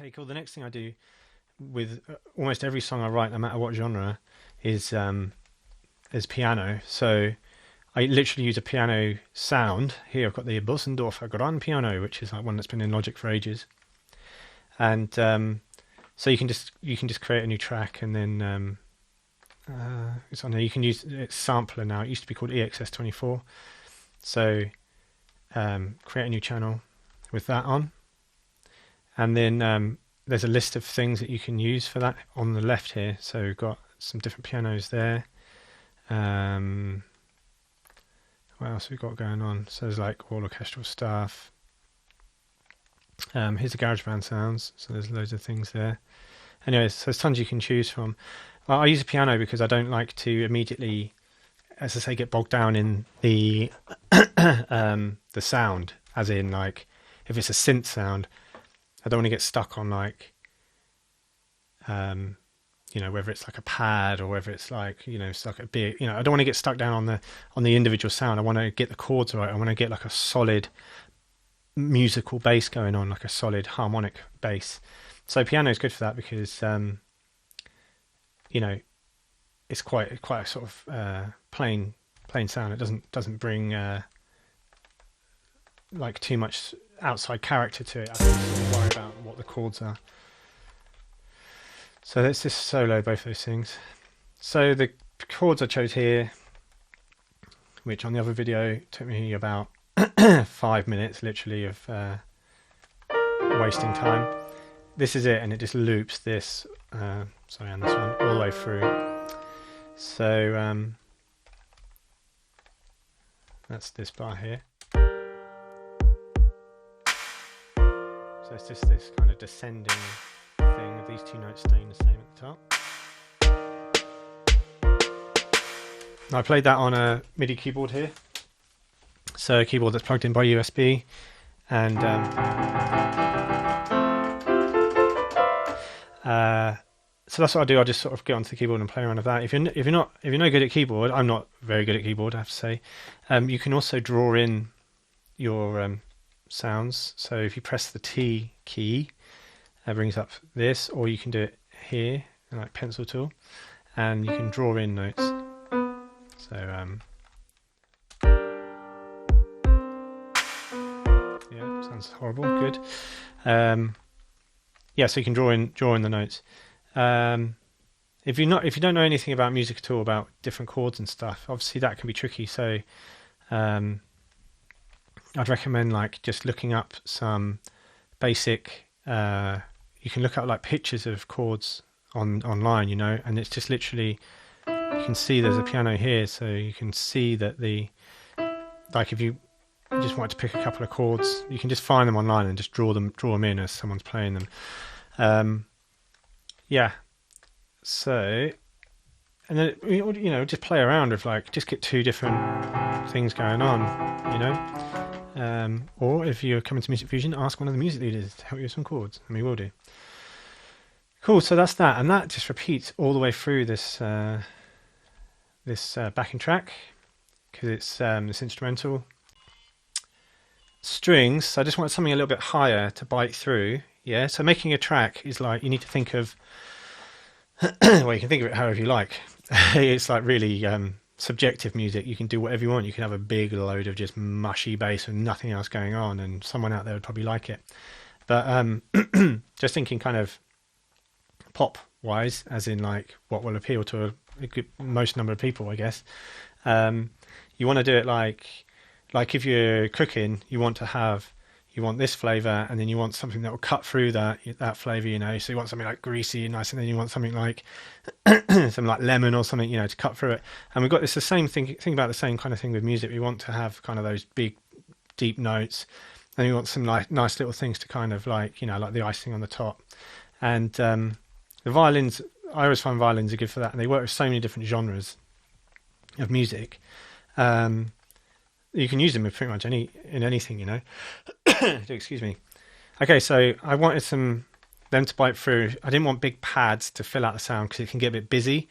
Okay, cool. The next thing I do with almost every song I write, no matter what genre, is piano. So I literally use a piano sound. Here I've got the Bossendorfer Grand Piano, which is like one that's been in Logic for ages. And so you can just create a new track, and then it's on there. You can use it's sampler now. It used to be called EXS24. So create a new channel with that on, and then there's a list of things that you can use for that on the left here. So we've got some different pianos there. What else have we got going on? So there's like all orchestral stuff. Here's the GarageBand sounds. So there's loads of things there. Anyways, so there's tons you can choose from. I use a piano because I don't like to immediately, as I say, get bogged down in the the sound. As in, like, if it's a synth sound, I don't want to get stuck on like, whether it's like a pad or whether it's like, stuck at big, I don't want to get stuck down on the individual sound. I want to get the chords right. I want to get like a solid musical bass going on, like a solid harmonic bass. So piano is good for that because, it's quite a sort of plain sound. It doesn't bring like too much outside character to it. I don't have to worry about what the chords are. So let's just solo both those things. So the chords I chose here, which on the other video took me about 5 minutes literally of wasting time. This is it, and it just loops this, and this one all the way through. So that's this bar here. So it's just this kind of descending thing with these two notes staying the same at the top. Now I played that on a MIDI keyboard here. So a keyboard that's plugged in by USB, and so that's what I do. I just sort of get onto the keyboard and play around with that. If you're no good at keyboard, I'm not very good at keyboard, I have to say. You can also draw in your sounds. So if you press the T key, it brings up this, or you can do it here, like pencil tool, and you can draw in notes. So yeah, sounds horrible. Good. Yeah, so you can draw in the notes. If you don't know anything about music at all, about different chords and stuff, obviously that can be tricky. So I'd recommend like just looking up some basic. You can look up like pictures of chords online, and it's just literally, you can see there's a piano here, so you can see that if you just wanted to pick a couple of chords, you can just find them online and just draw them in as someone's playing them. Yeah. So, and then just play around with like, just get two different things going on, or if you're coming to Music Fusion, ask one of the music leaders to help you with some chords, and we will do. Cool. So that's that, and that just repeats all the way through this backing track, because it's this instrumental. Strings. So I just wanted something a little bit higher to bite through. Yeah. So making a track is like, you need to think of. Well, you can think of it however you like. It's like really subjective music. You can do whatever you want. You can have a big load of just mushy bass and nothing else going on, and someone out there would probably like it. But just thinking kind of pop wise, as in like what will appeal to a good, most number of people, I guess. You want to do it like if you're cooking, you want this flavor, and then you want something that will cut through that flavor, so you want something like greasy and nice, and then you want something like something like lemon or something, to cut through it. And we've got this the same thing about the same kind of thing with music. We want to have kind of those big deep notes, and we want some like nice little things to kind of like like the icing on the top. And the violins, I always find violins are good for that, and they work with so many different genres of music. You can use them with pretty much anything, Excuse me. Okay, so I wanted them to bite through. I didn't want big pads to fill out the sound because it can get a bit busy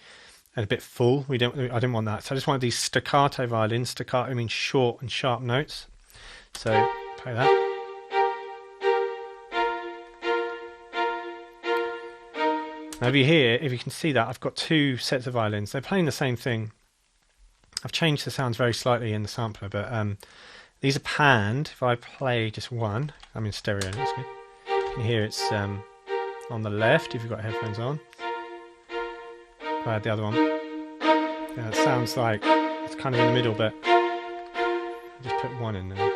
and a bit full. I didn't want that. So I just wanted these staccato violins. Staccato means short and sharp notes. So play that. Now over here, if you can see that, I've got two sets of violins. They're playing the same thing. I've changed the sounds very slightly in the sampler, but these are panned. If I play just one, I'm in stereo, that's good. You can hear it's on the left if you've got headphones on. If I had the other one, yeah, it sounds like it's kind of in the middle, but I'll just put one in there.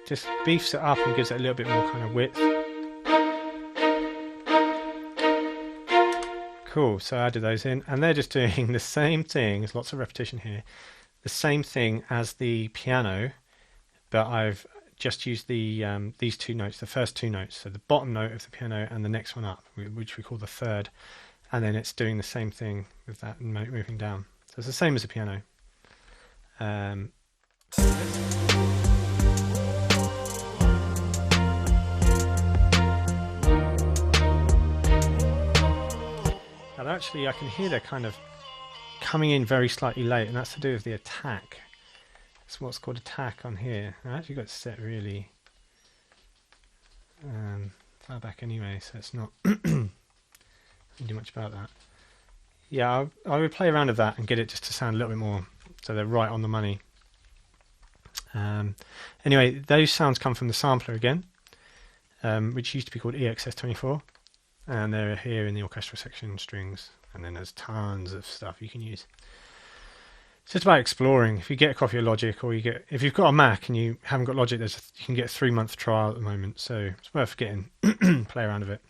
Just beefs it up and gives it a little bit more kind of width. Cool, so I added those in, and they're just doing the same thing. There's lots of repetition here. The same thing as the piano, but I've just used the these two notes, the first two notes, so the bottom note of the piano and the next one up, which we call the third, and then it's doing the same thing with that note moving down. So it's the same as a piano. And actually I can hear they're kind of coming in very slightly late, and that's to do with the attack. It's what's called attack on here. I actually got it set really far back anyway, so it's not do much about that. Yeah, I would play around with that and get it just to sound a little bit more so they're right on the money. Anyway, those sounds come from the sampler again, which used to be called EXS24, and they're here in the orchestral section, strings, and then there's tons of stuff you can use. It's just about exploring. If you get a copy of Logic, or if you've got a Mac and you haven't got Logic, you can get a 3-month trial at the moment, so it's worth getting play around with it.